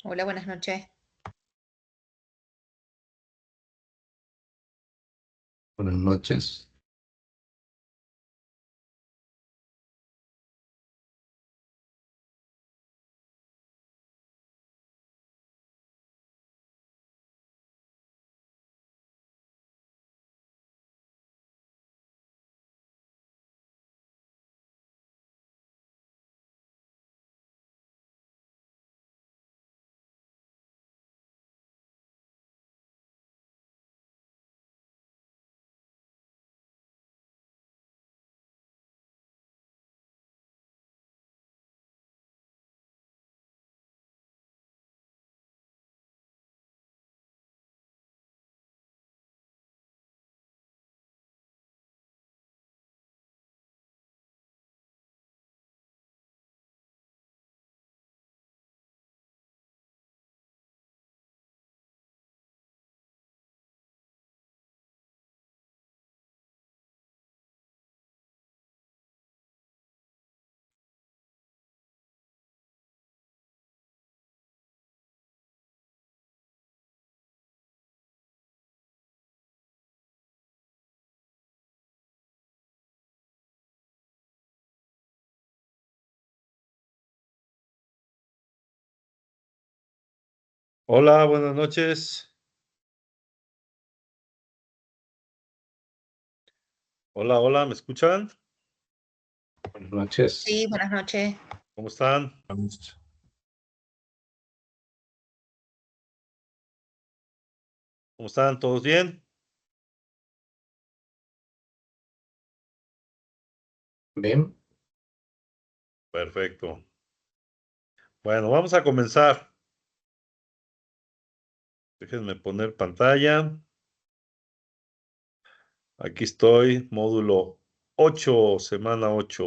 Hola, buenas noches. Buenas noches. Hola, buenas noches. Hola, hola, ¿me escuchan? Buenas noches. Sí, buenas noches. ¿Cómo están? Vamos. ¿Cómo están? ¿Todos bien? Bien. Perfecto. Bueno, vamos a comenzar. Déjenme poner pantalla. Aquí estoy, módulo 8, semana 8.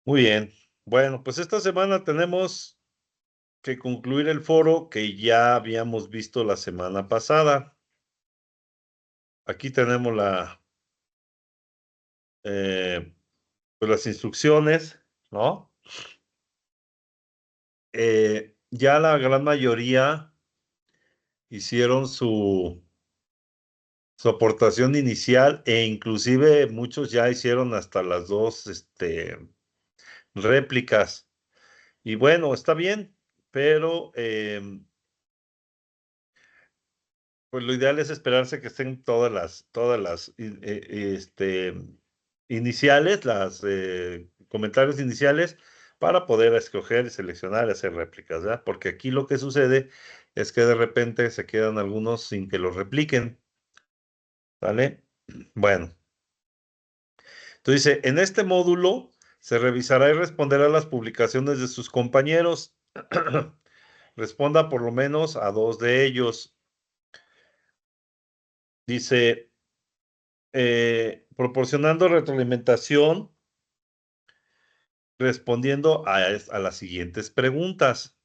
Muy bien. Bueno, pues esta semana tenemos que concluir el foro que ya habíamos visto la semana pasada. Aquí tenemos pues las instrucciones, ¿no? Ya la gran mayoría hicieron su aportación inicial e inclusive muchos ya hicieron hasta las dos réplicas. Y bueno, está bien, pero pues lo ideal es esperarse que estén todas las iniciales, las comentarios iniciales, para poder escoger y seleccionar y hacer réplicas, ¿verdad? Porque aquí lo que sucede es que de repente se quedan algunos sin que los repliquen, ¿vale? Bueno. Entonces dice, en este módulo se revisará y responderá las publicaciones de sus compañeros. Responda por lo menos a 2 de ellos. Dice, proporcionando retroalimentación, respondiendo a las siguientes preguntas.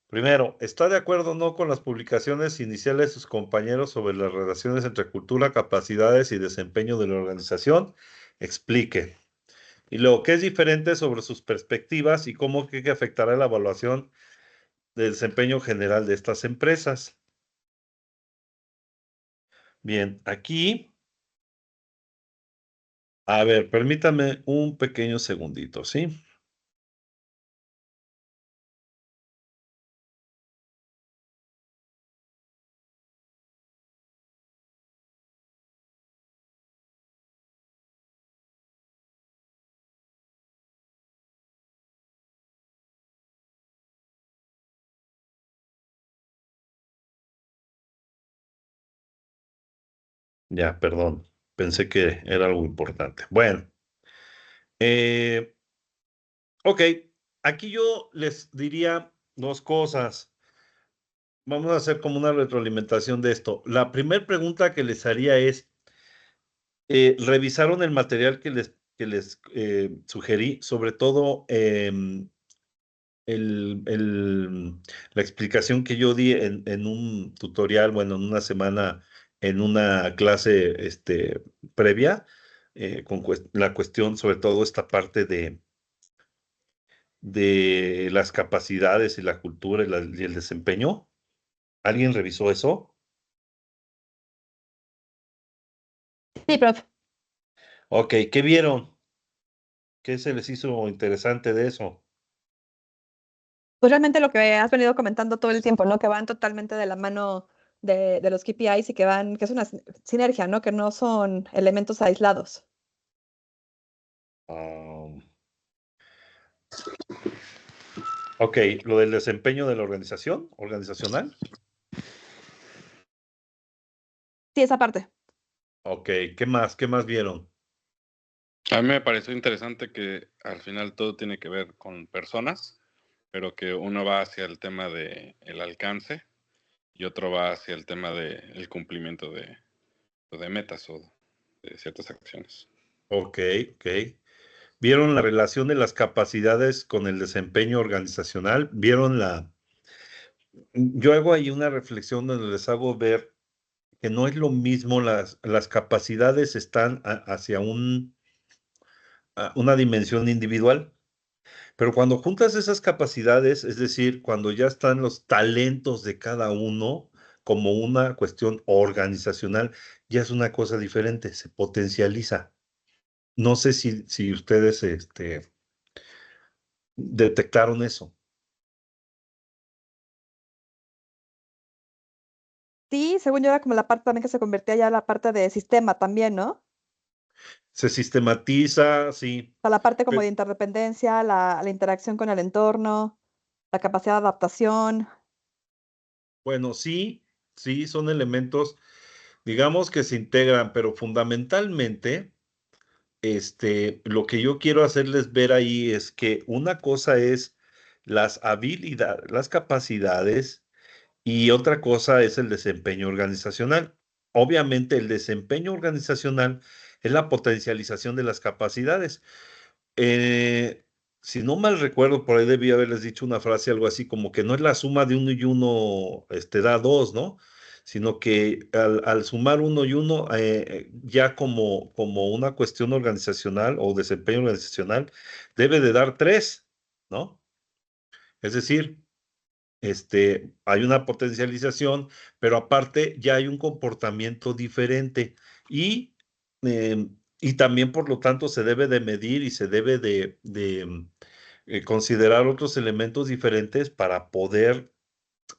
Primero, ¿está de acuerdo o no con las publicaciones iniciales de sus compañeros sobre las relaciones entre cultura, capacidades y desempeño de la organización? Explique. Y luego, ¿qué es diferente sobre sus perspectivas y cómo cree que afectará la evaluación del desempeño general de estas empresas? Bien, aquí, a ver, permítame un pequeño segundito, ¿sí? Ya, perdón, pensé que era algo importante. Bueno, eh, ok, aquí yo les diría dos cosas. Vamos a hacer como una retroalimentación de esto. La primera pregunta que les haría es, ¿revisaron el material que les sugerí? Sobre todo la explicación que yo di en un tutorial, bueno, en una semana, en una clase previa, con la cuestión, sobre todo esta parte de las capacidades y la cultura y el desempeño. ¿Alguien revisó eso? Sí, prof. Ok, ¿qué vieron? ¿Qué se les hizo interesante de eso? Pues realmente lo que has venido comentando todo el tiempo, ¿no? Que van totalmente de la mano de los KPIs y que van, que es una sinergia, ¿no? Que no son elementos aislados. Um, ok, lo del desempeño de la organización, organizacional. Sí, esa parte. Ok, ¿qué más? ¿Qué más vieron? A mí me pareció interesante que al final todo tiene que ver con personas, pero que uno va hacia el tema del alcance y otro va hacia el tema del cumplimiento de metas o de ciertas acciones. Ok, ok. ¿Vieron la relación de las capacidades con el desempeño organizacional? ¿Vieron la... Yo hago ahí una reflexión donde les hago ver que no es lo mismo, las capacidades están hacia una dimensión individual, pero cuando juntas esas capacidades, es decir, cuando ya están los talentos de cada uno como una cuestión organizacional, ya es una cosa diferente, se potencializa. No sé si ustedes detectaron eso. Sí, según yo era como la parte también que se convertía ya en la parte de sistema también, ¿no? Se sistematiza, sí. O sea, la parte como de Pe- interdependencia, la interacción con el entorno, la capacidad de adaptación. Bueno, sí, sí, son elementos, digamos que se integran, pero fundamentalmente, lo que yo quiero hacerles ver ahí es que una cosa es las habilidades, las capacidades y otra cosa es el desempeño organizacional. Obviamente, el desempeño organizacional es la potencialización de las capacidades. Eh, si no mal recuerdo, por ahí debí haberles dicho una frase, algo así como que no es la suma de uno y uno, da dos, ¿no? Sino que al sumar uno y uno, ya como una cuestión organizacional o desempeño organizacional, debe de dar tres, ¿no? Es decir, hay una potencialización, pero aparte ya hay un comportamiento diferente y también, por lo tanto, se debe de medir y se debe de considerar otros elementos diferentes para poder,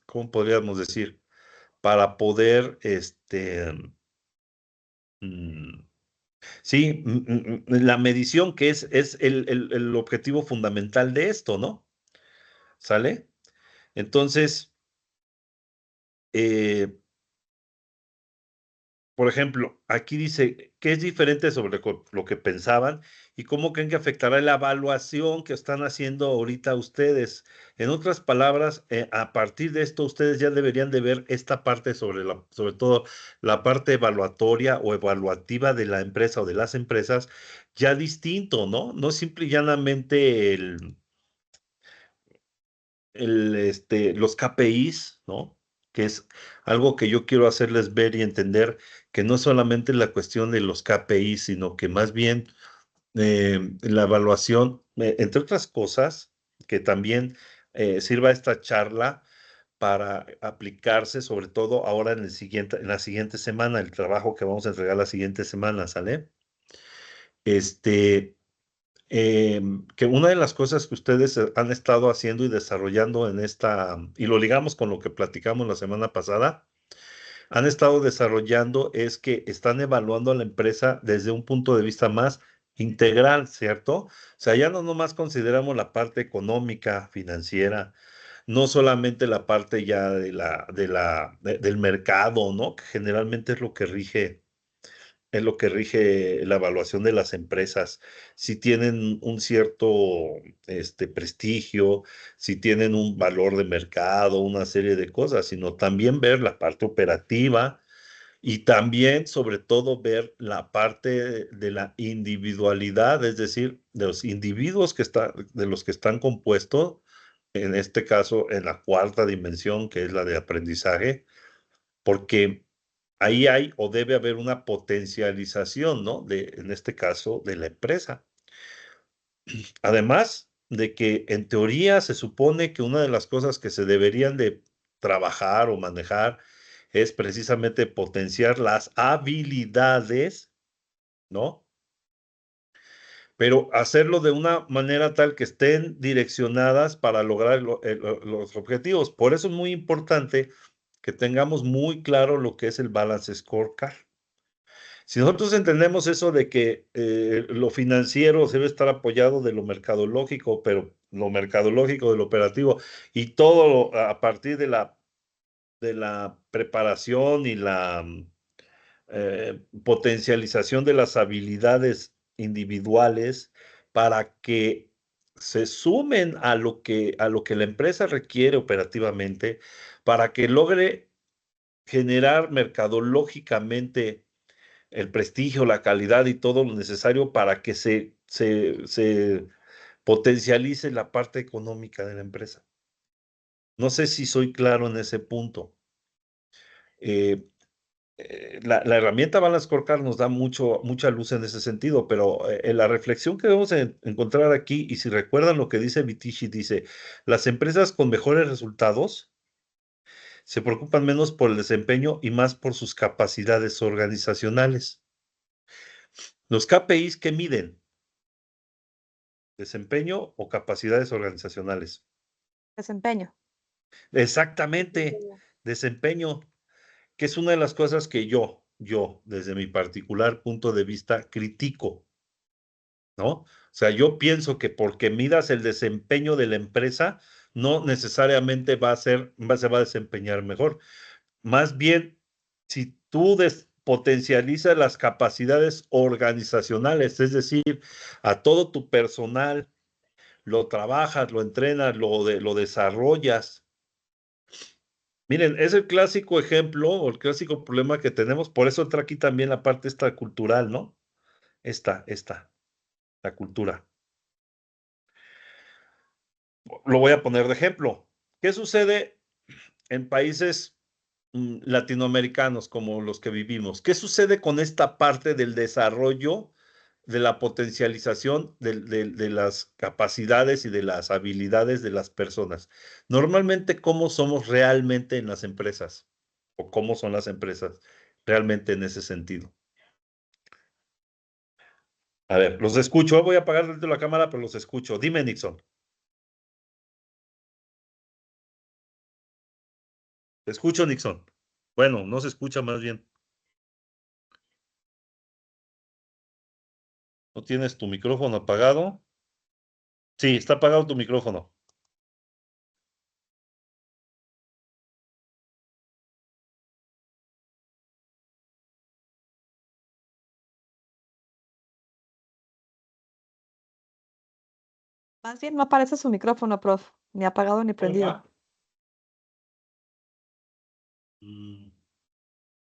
¿cómo podríamos decir? Para poder, mm, sí, la medición que es el objetivo fundamental de esto, ¿no? ¿Sale? Entonces, eh, por ejemplo, aquí dice que es diferente sobre lo que pensaban y cómo creen que afectará la evaluación que están haciendo ahorita ustedes. En otras palabras, a partir de esto, ustedes ya deberían de ver esta parte sobre todo la parte evaluatoria o evaluativa de la empresa o de las empresas, ya distinto, ¿no? No simple y llanamente los KPIs, ¿no? Que es algo que yo quiero hacerles ver y entender que no solamente la cuestión de los KPIs, sino que más bien la evaluación, entre otras cosas, que también sirva esta charla para aplicarse, sobre todo ahora en la siguiente semana, el trabajo que vamos a entregar la siguiente semana, ¿sale? Este, que una de las cosas que ustedes han estado haciendo y desarrollando y lo ligamos con lo que platicamos la semana pasada, han estado desarrollando es que están evaluando a la empresa desde un punto de vista más integral, ¿cierto? O sea, ya no nomás consideramos la parte económica, financiera, no solamente la parte ya del mercado, ¿no? Que generalmente es lo que rige la evaluación de las empresas, si tienen un cierto prestigio, si tienen un valor de mercado, una serie de cosas, sino también ver la parte operativa y también, sobre todo, ver la parte de la individualidad, es decir, de los individuos de los que están compuestos, en este caso, en la cuarta dimensión, que es la de aprendizaje, porque ahí hay o debe haber una potencialización, ¿no? En este caso, de la empresa. Además, de que en teoría se supone que una de las cosas que se deberían de trabajar o manejar es precisamente potenciar las habilidades, ¿no? Pero hacerlo de una manera tal que estén direccionadas para lograr los objetivos. Por eso es muy importante que tengamos muy claro lo que es el Balance Scorecard. Si nosotros entendemos eso de que lo financiero debe estar apoyado de lo mercadológico, pero lo mercadológico del operativo y todo a partir de la preparación y la potencialización de las habilidades individuales para que se sumen a lo que la empresa requiere operativamente, para que logre generar mercadológicamente el prestigio, la calidad y todo lo necesario para que se potencialice la parte económica de la empresa. No sé si soy claro en ese punto. La herramienta Balance Scorecard nos da mucha luz en ese sentido, pero la reflexión que debemos encontrar aquí, y si recuerdan lo que dice Vitici, dice, las empresas con mejores resultados se preocupan menos por el desempeño y más por sus capacidades organizacionales. Los KPIs que miden desempeño o capacidades organizacionales. Desempeño. Exactamente, desempeño, que es una de las cosas que yo, desde mi particular punto de vista, critico, ¿no? O sea, yo pienso que porque midas el desempeño de la empresa, no necesariamente se va a desempeñar mejor. Más bien, si tú potencializas las capacidades organizacionales, es decir, a todo tu personal, lo trabajas, lo entrenas, lo desarrollas. Miren, es el clásico ejemplo o el clásico problema que tenemos, por eso entra aquí también la parte esta cultural, ¿no? La cultura. Lo voy a poner de ejemplo. ¿Qué sucede en países latinoamericanos como los que vivimos? ¿Qué sucede con esta parte del desarrollo, de la potencialización de las capacidades y de las habilidades de las personas? Normalmente, ¿cómo somos realmente en las empresas? ¿O cómo son las empresas realmente en ese sentido? A ver, los escucho. Voy a apagar la cámara, pero los escucho. Dime, Nixon. Te escucho, Nixon. Bueno, no se escucha más bien. ¿No tienes tu micrófono apagado? Sí, está apagado tu micrófono. Más bien no aparece su micrófono, prof. Ni apagado ni prendido.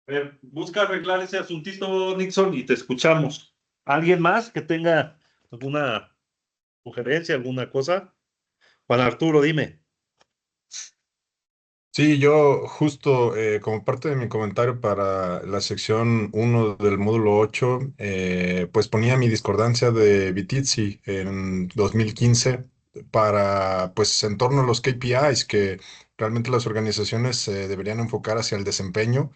A ver, busca arreglar ese asuntito, Nixon, y te escuchamos. ¿Alguien más que tenga alguna sugerencia, alguna cosa? Juan Arturo, dime. Sí, yo justo como parte de mi comentario para la sección 1 del módulo 8, pues ponía mi discordancia de Vitizzi en 2015 para, pues, en torno a los KPIs, que realmente las organizaciones se deberían enfocar hacia el desempeño,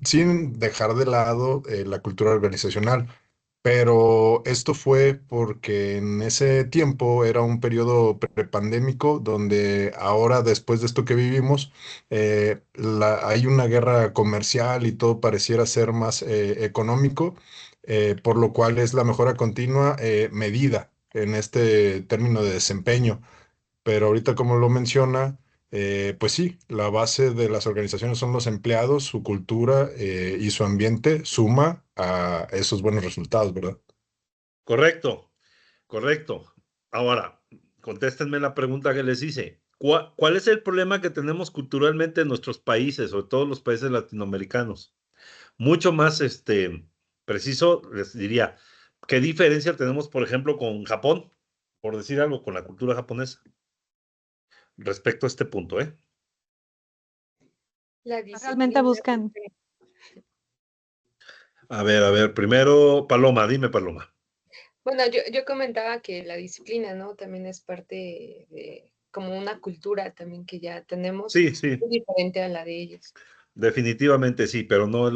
sin dejar de lado la cultura organizacional. Pero esto fue porque en ese tiempo era un periodo prepandémico donde ahora, después de esto que vivimos, hay una guerra comercial y todo pareciera ser más económico, por lo cual es la mejora continua medida en este término de desempeño. Pero ahorita, como lo menciona, pues sí, la base de las organizaciones son los empleados, su cultura y su ambiente suma a esos buenos resultados, ¿verdad? Correcto, correcto. Ahora, contéstenme la pregunta que les hice. ¿Cuál es el problema que tenemos culturalmente en nuestros países, sobre todo los países latinoamericanos? Mucho más preciso, les diría, ¿qué diferencia tenemos, por ejemplo, con Japón? Por decir algo, con la cultura japonesa. Respecto a este punto, ¿eh? Realmente buscan. A ver, primero, Paloma, dime, Paloma. Bueno, yo comentaba que la disciplina, ¿no? También es parte de como una cultura también que ya tenemos, Sí, sí, muy diferente a la de ellos. definitivamente sí, pero no es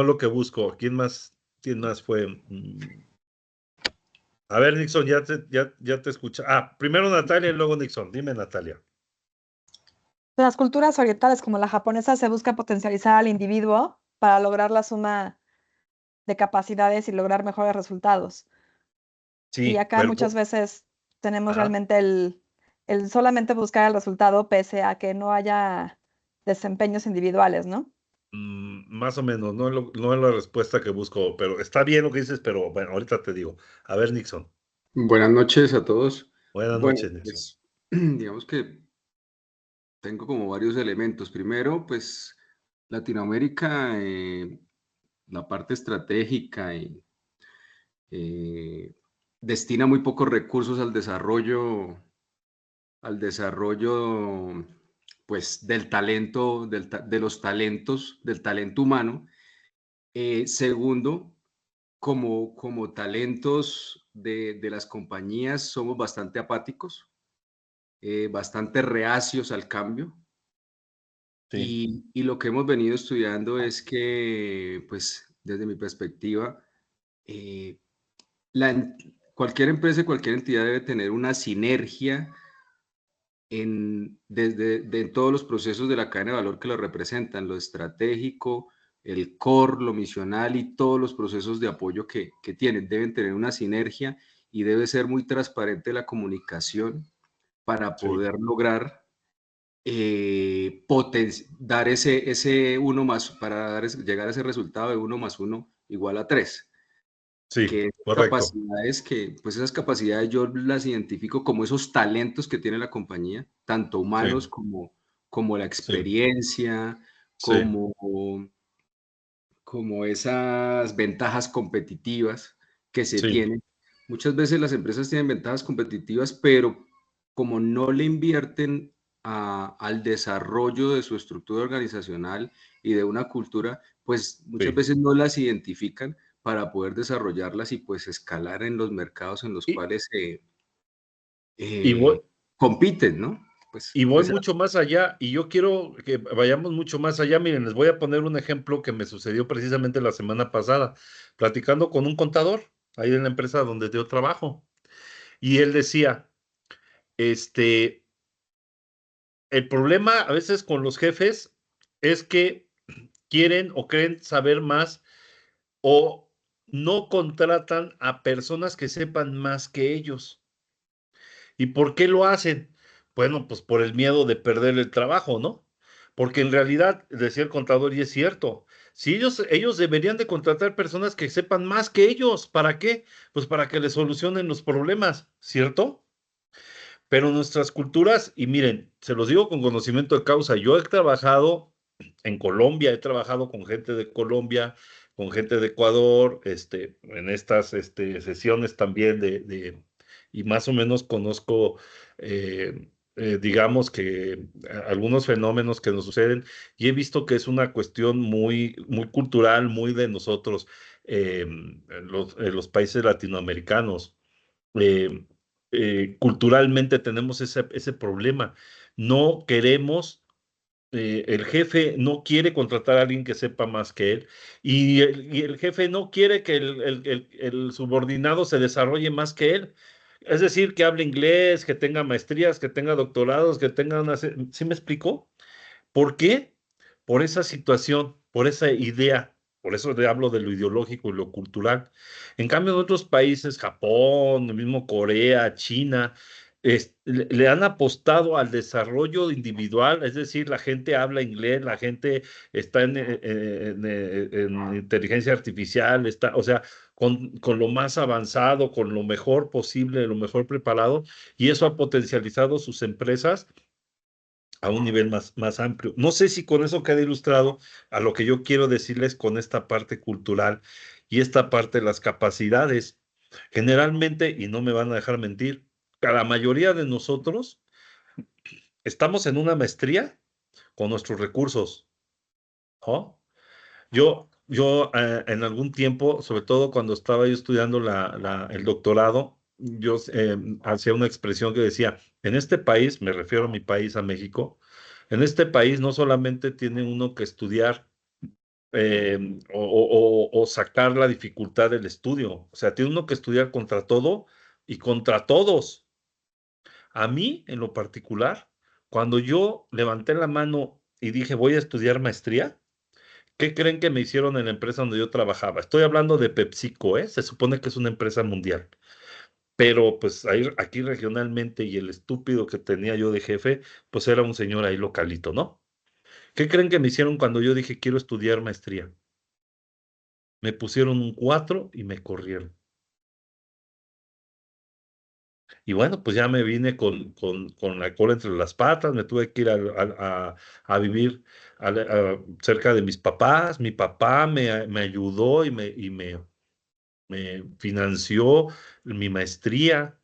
lo que busco. ¿Quién más fue? A ver, Nixon, ya te escucha. Primero Natalia y luego Nixon. Dime, Natalia. En las culturas orientales como la japonesa se busca potencializar al individuo para lograr la suma de capacidades y lograr mejores resultados. Y Sí, acá muchas veces tenemos ajá. realmente el solamente buscar el resultado pese a que no haya desempeños individuales, ¿no? Más o menos, no es la respuesta que busco, pero está bien lo que dices, pero bueno, ahorita te digo. A ver, Nixon. Buenas noches a todos. Buenas Bueno, noches, Nixon. pues digamos que tengo como varios elementos. Primero, pues Latinoamérica, la parte estratégica y destina muy pocos recursos al desarrollo, pues del talento, de los talentos, del talento humano. Segundo, como talentos de las compañías somos bastante apáticos, bastante reacios al cambio. Sí, Y lo que hemos venido estudiando es que, pues, desde mi perspectiva, eh, cualquier empresa, cualquier entidad debe tener una sinergia en todos los procesos de la cadena de valor que lo representan, lo estratégico, el core, lo misional y todos los procesos de apoyo que tienen. Deben tener una sinergia y debe ser muy transparente la comunicación para sí, poder lograr dar ese uno más, para llegar a ese resultado de 1 más 1 igual a 3. sí, Que correcto. pues esas capacidades yo las identifico como esos talentos que tiene la compañía, tanto humanos Sí, como la sí, experiencia, sí, como, como esas ventajas competitivas que se sí. tienen. Muchas veces las empresas tienen ventajas competitivas, pero como no le invierten al desarrollo de su estructura organizacional y de una cultura, pues muchas Sí. veces no las identifican para poder desarrollarlas y pues escalar en los mercados en los Y, cuales y voy, compiten, ¿no? Pues y voy esa- mucho más allá, y yo quiero que vayamos mucho más allá. Miren, les voy a poner un ejemplo que me sucedió precisamente la semana pasada, platicando con un contador ahí en la empresa donde yo trabajo. Y él decía, este, el problema a veces con los jefes es que quieren o creen saber más o no contratan a personas que sepan más que ellos. ¿Y por qué lo hacen? Bueno, pues por el miedo de perder el trabajo, ¿no? Porque en realidad, decía el contador, y es cierto, si ellos deberían de contratar personas que sepan más que ellos, ¿para qué? Pues para que les solucionen los problemas, ¿cierto? Pero nuestras culturas, y miren, se los digo con conocimiento de causa, yo he trabajado en Colombia, he trabajado con gente de Colombia, con gente de Ecuador, en estas sesiones también y más o menos conozco, digamos que algunos fenómenos que nos suceden, y he visto que es una cuestión muy, muy cultural, muy de nosotros, en los países latinoamericanos. eh, Culturalmente tenemos ese problema. No queremos, el jefe no quiere contratar a alguien que sepa más que él y el jefe no quiere que el subordinado se desarrolle más que él. Es decir, que hable inglés, que tenga maestrías, que tenga doctorados, que tenga una... ¿Sí me explicó? ¿Por qué? Por esa situación, por esa idea. Por eso le hablo de lo ideológico y lo cultural. En cambio, en otros países, Japón, el mismo Corea, China, le han apostado al desarrollo individual, es decir, la gente habla inglés, la gente está en inteligencia artificial, o sea, con lo más avanzado, con lo mejor posible, lo mejor preparado, y eso ha potencializado sus empresas a un nivel más amplio. No sé si con eso queda ilustrado a lo que yo quiero decirles con esta parte cultural y esta parte de las capacidades. Generalmente, y no me van a dejar mentir, a la mayoría de nosotros estamos en una maestría con nuestros recursos, ¿no? Yo yo en algún tiempo, sobre todo cuando estaba yo estudiando el doctorado, yo hacía una expresión que decía, en este país, me refiero a mi país, a México, en este país no solamente tiene uno que estudiar o sacar la dificultad del estudio, o sea, tiene uno que estudiar contra todo y contra todos. A mí, en lo particular, cuando yo levanté la mano y dije, voy a estudiar maestría, ¿qué creen que me hicieron en la empresa donde yo trabajaba? Estoy hablando de PepsiCo, ¿eh? Se supone que es una empresa mundial. Pero pues aquí regionalmente y el estúpido que tenía yo de jefe, pues era un señor ahí localito, ¿no? ¿Qué creen que me hicieron cuando yo dije quiero estudiar maestría? Me pusieron un 4 y me corrieron. Y bueno, pues ya me vine con la cola entre las patas, me tuve que ir a vivir cerca de mis papás. Mi papá me ayudó me financió mi maestría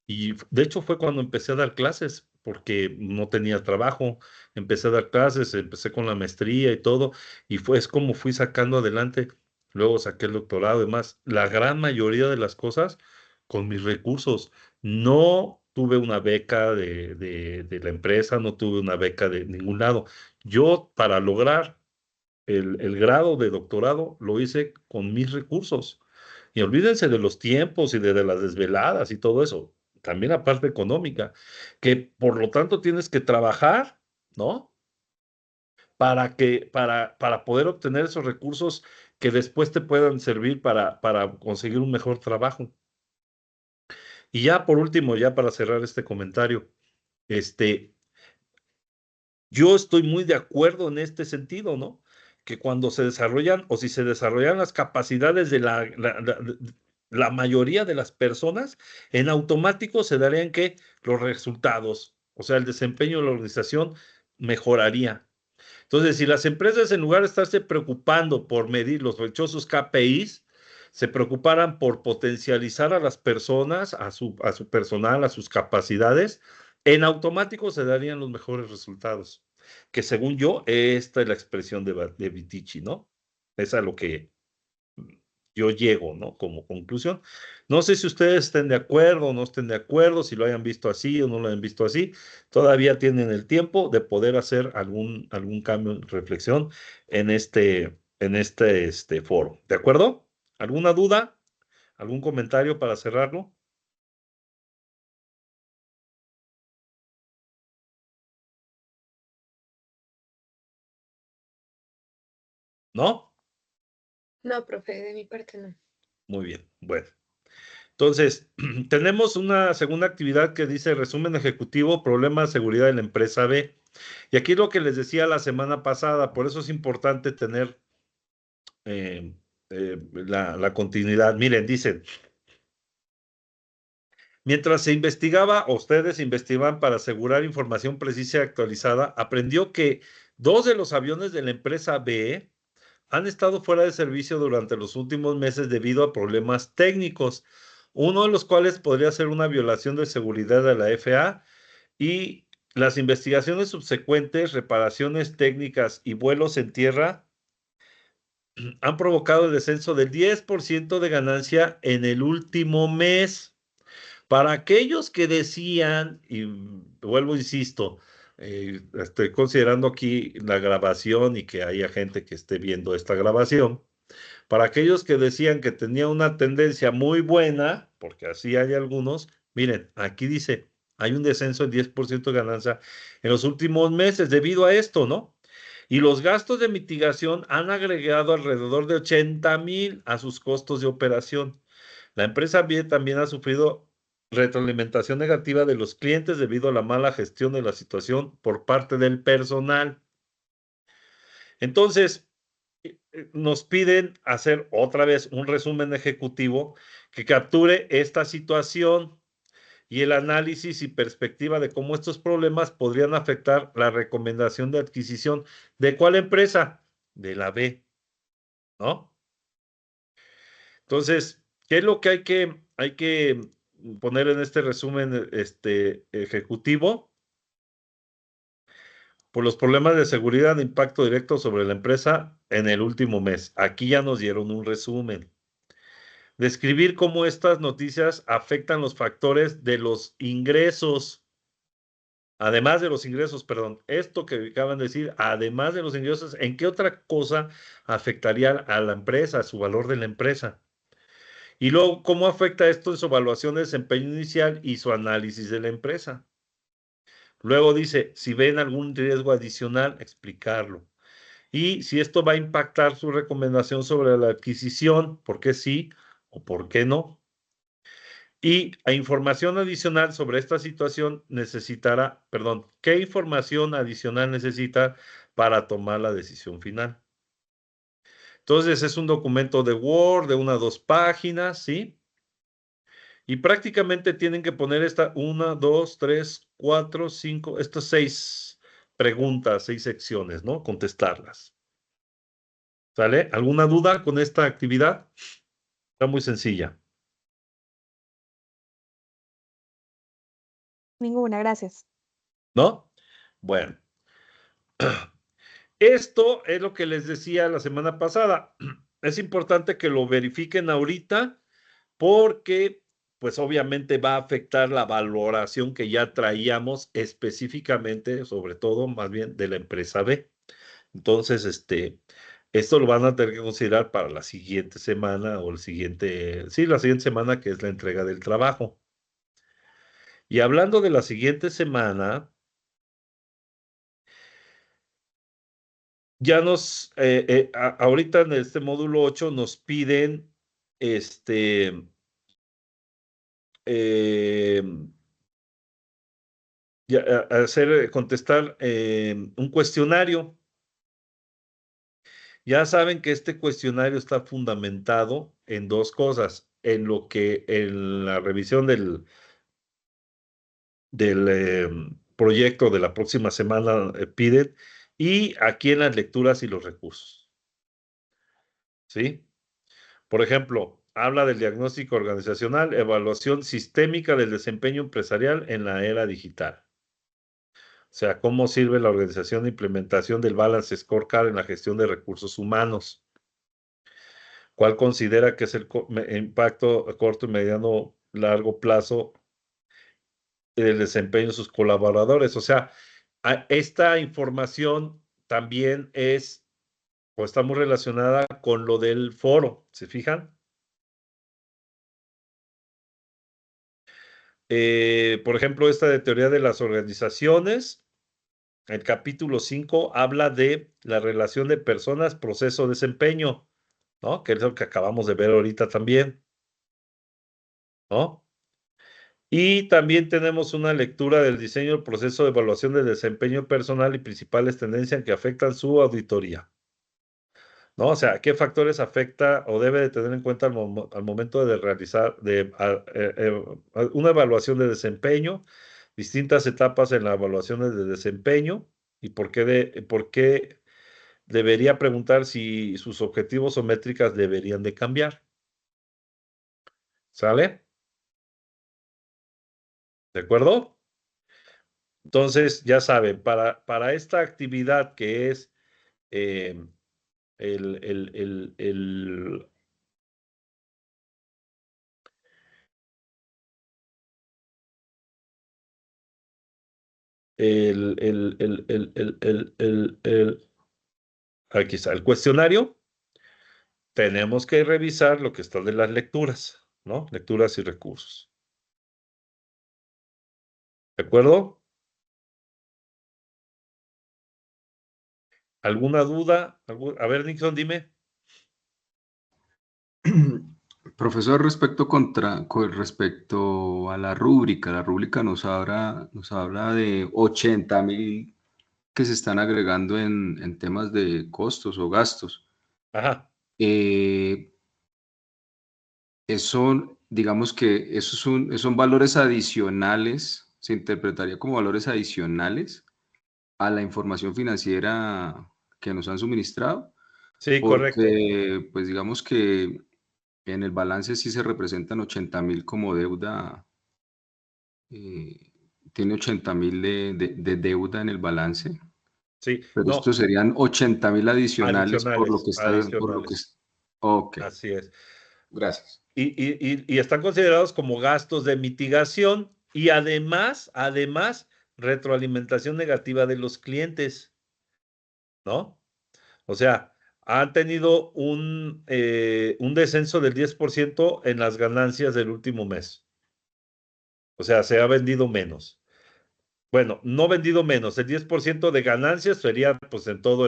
y de hecho fue cuando empecé a dar clases porque no tenía trabajo, empecé a dar clases, empecé con la maestría y todo y es como fui sacando adelante, luego saqué el doctorado y demás, la gran mayoría de las cosas con mis recursos. No tuve una beca de la empresa, no tuve una beca de ningún lado. Yo para lograr el grado de doctorado lo hice con mis recursos. Y olvídense de los tiempos y de las desveladas y todo eso. También la parte económica, que por lo tanto tienes que trabajar, ¿no? Para poder obtener esos recursos que después te puedan servir para conseguir un mejor trabajo. Y ya por último, ya para cerrar este comentario, este, yo estoy muy de acuerdo en este sentido, ¿no? Que cuando se desarrollan o si se desarrollan las capacidades de la mayoría de las personas, en automático se darían que los resultados, o sea, el desempeño de la organización mejoraría. Entonces, si las empresas en lugar de estarse preocupando por medir los dichosos KPIs, se preocuparan por potencializar a las personas, a su personal, a sus capacidades, en automático se darían los mejores resultados. Que según yo, esta es la expresión de Vitici, ¿no? Es a lo que yo llego, ¿no? Como conclusión. No sé si ustedes estén de acuerdo o no estén de acuerdo, si lo hayan visto así o no lo hayan visto así. Todavía tienen el tiempo de poder hacer algún cambio, reflexión en este foro. ¿De acuerdo? ¿Alguna duda? ¿Algún comentario para cerrarlo? ¿No? No, profe, de mi parte no. Muy bien. Bueno. Entonces, tenemos una segunda actividad que dice resumen ejecutivo, problema de seguridad de la empresa B. Y aquí es lo que les decía la semana pasada, por eso es importante tener la continuidad. Miren, dicen, mientras se investigaba, ustedes investigaban para asegurar información precisa y actualizada, aprendió que 2 de los aviones de la empresa B han estado fuera de servicio durante los últimos meses debido a problemas técnicos, uno de los cuales podría ser una violación de seguridad de la FAA y las investigaciones subsecuentes, reparaciones técnicas y vuelos en tierra han provocado el descenso del 10% de ganancia en el último mes. Para aquellos que decían, y vuelvo, insisto, estoy considerando aquí la grabación y que haya gente que esté viendo esta grabación, para aquellos que decían que tenía una tendencia muy buena, porque así hay algunos, miren, aquí dice, hay un descenso del 10% de ganancia en los últimos meses debido a esto, ¿no? Y los gastos de mitigación han agregado alrededor de 80,000 a sus costos de operación. La empresa bien también ha sufrido retroalimentación negativa de los clientes debido a la mala gestión de la situación por parte del personal. Entonces, nos piden hacer otra vez un resumen ejecutivo que capture esta situación y el análisis y perspectiva de cómo estos problemas podrían afectar la recomendación de adquisición. ¿De cuál empresa? De la B, ¿no? Entonces, ¿qué es lo que hay que poner en este resumen ejecutivo? por los problemas de seguridad de impacto directo sobre la empresa en el último mes. Aquí ya nos dieron un resumen. Describir cómo estas noticias afectan los factores de los ingresos. Además de los ingresos, perdón, esto que acaban de decir, además de los ingresos, ¿en qué otra cosa afectaría a la empresa, a su valor de la empresa? Y luego, ¿cómo afecta esto en su evaluación de desempeño inicial y su análisis de la empresa? Luego dice, si ven algún riesgo adicional, explicarlo. Y si esto va a impactar su recomendación sobre la adquisición, ¿por qué sí o por qué no? Y a información adicional sobre esta situación necesitará, perdón, ¿qué información adicional necesita para tomar la decisión final? Entonces es un documento de Word de 1 a 2 páginas, ¿sí? Y prácticamente tienen que poner esta 1, 2, 3, 4, 5, estas 6 preguntas, 6 secciones, ¿no? Contestarlas. ¿Sale? ¿Alguna duda con esta actividad? Está muy sencilla. Ninguna, gracias. ¿No? Bueno. Esto es lo que les decía la semana pasada. Es importante que lo verifiquen ahorita porque, pues obviamente va a afectar la valoración que ya traíamos específicamente, sobre todo, más bien, de la empresa B. Entonces, esto lo van a tener que considerar para la siguiente semana o la siguiente semana, que es la entrega del trabajo. Y hablando de la siguiente semana, ya ahorita en este módulo 8 nos piden, contestar un cuestionario. Ya saben que este cuestionario está fundamentado en 2 cosas, en lo que en la revisión del proyecto de la próxima semana piden, y aquí en las lecturas y los recursos. ¿Sí? Por ejemplo, habla del diagnóstico organizacional, evaluación sistémica del desempeño empresarial en la era digital. O sea, cómo sirve la organización de implementación del Balance Scorecard en la gestión de recursos humanos. ¿Cuál considera que es el impacto a corto y mediano largo plazo del desempeño de sus colaboradores? O sea, esta información también es o está muy relacionada con lo del foro, ¿se fijan? Por ejemplo, esta de teoría de las organizaciones, el capítulo 5 habla de la relación de personas, proceso, desempeño, ¿no? Que es lo que acabamos de ver ahorita también, ¿no? Y también tenemos una lectura del diseño del proceso de evaluación del desempeño personal y principales tendencias que afectan su auditoría, ¿no? O sea, ¿qué factores afecta o debe de tener en cuenta al momento de realizar una evaluación de desempeño, distintas etapas en la evaluación de desempeño y por qué debería preguntar si sus objetivos o métricas deberían de cambiar? ¿Sale? ¿De acuerdo? Entonces, ya saben, para esta actividad que es el, el, el, el, aquí está, el cuestionario, tenemos que revisar lo que está de las lecturas, ¿no? Lecturas y recursos. ¿De acuerdo? ¿Alguna duda? A ver, Nixon, dime. Profesor, con respecto a la rúbrica nos habla de 80.000 que se están agregando en temas de costos o gastos. Ajá. Eso, digamos que esos son valores adicionales, se interpretaría como valores adicionales a la información financiera que nos han suministrado. Sí, correcto. Porque, pues digamos que en el balance sí se representan 80.000 como deuda, tiene 80.000 de deuda en el balance. Sí, Pero no, estos serían 80.000 adicionales por lo que está, adicionales. Ok, Así es. gracias. Y están considerados como gastos de mitigación y además, retroalimentación negativa de los clientes, ¿no? O sea, han tenido un descenso del 10% en las ganancias del último mes. O sea, se ha vendido menos. Bueno, no vendido menos, el 10% de ganancias sería pues en todo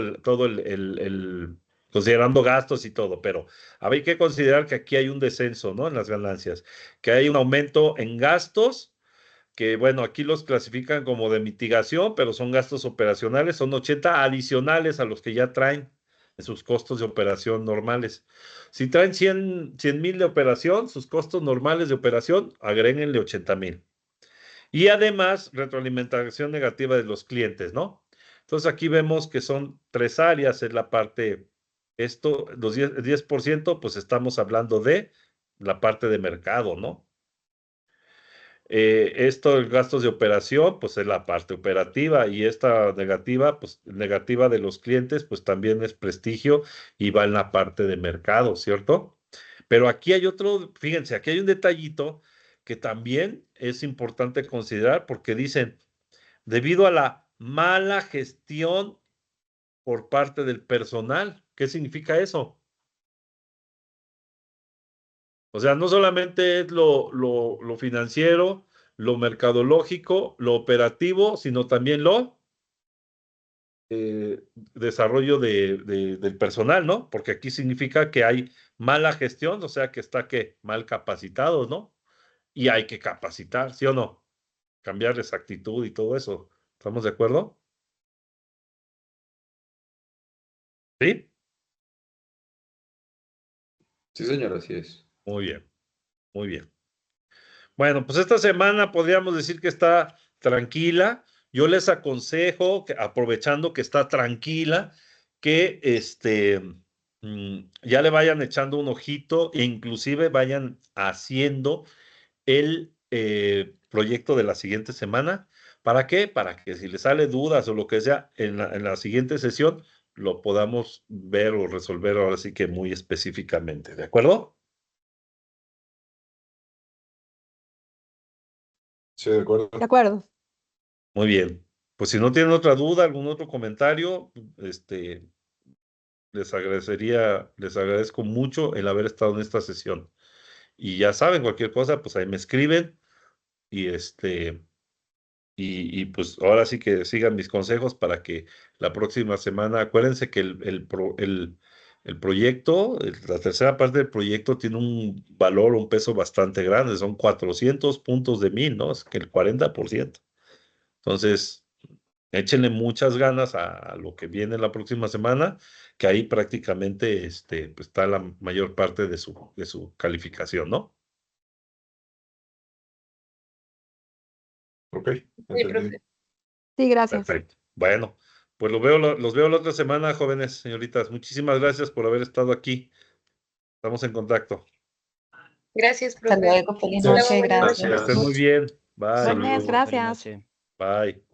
considerando gastos y todo, pero hay que considerar que aquí hay un descenso, ¿no? En las ganancias, que hay un aumento en gastos, que bueno, aquí los clasifican como de mitigación, pero son gastos operacionales, son 80 adicionales a los que ya traen en sus costos de operación normales. Si traen 100,000 de operación, sus costos normales de operación, agréguenle 80,000. Y además, retroalimentación negativa de los clientes, ¿no? Entonces aquí vemos que son 3 áreas, es la parte, los 10%, pues estamos hablando de la parte de mercado, ¿no? Esto, gastos de operación, pues es la parte operativa, y esta negativa, pues negativa de los clientes, pues también es prestigio y va en la parte de mercado, ¿cierto? Pero aquí hay otro, fíjense, aquí hay un detallito que también es importante considerar porque dicen, debido a la mala gestión por parte del personal. ¿Qué significa eso? O sea, no solamente es lo financiero, lo mercadológico, lo operativo, sino también lo desarrollo del personal, ¿no? Porque aquí significa que hay mala gestión, o sea, que está mal capacitados, ¿no? Y hay que capacitar, ¿sí o no? Cambiarles actitud y todo eso. ¿Estamos de acuerdo? ¿Sí? Sí, señor, así es. Muy bien, muy bien. Bueno, pues esta semana podríamos decir que está tranquila. Yo les aconsejo, que, aprovechando que está tranquila, que ya le vayan echando un ojito e inclusive vayan haciendo el proyecto de la siguiente semana. ¿Para qué? Para que si les sale dudas o lo que sea, en la siguiente sesión lo podamos ver o resolver ahora sí que muy específicamente. ¿De acuerdo? Sí, de acuerdo. De acuerdo. Muy bien. Pues si no tienen otra duda, algún otro comentario, les agradezco mucho el haber estado en esta sesión. Y ya saben, cualquier cosa, pues ahí me escriben y y pues ahora sí que sigan mis consejos para que la próxima semana, acuérdense que el proyecto, la tercera parte del proyecto tiene un valor, un peso bastante grande, son 400 puntos de 1000, ¿no? Es que el 40%. Entonces, échenle muchas ganas a lo que viene la próxima semana, que ahí prácticamente pues está la mayor parte de su calificación, ¿no? Ok, Sí, entendido. profe. Sí, gracias. Perfecto. Bueno, pues los veo la otra semana, jóvenes, señoritas. Muchísimas gracias por haber estado aquí. Estamos en contacto. Gracias, Hasta profe. luego, feliz Hasta luego, noche, buenas gracias. Que estén muy bien. Bye. Buen mes, Saludos. gracias. Bye.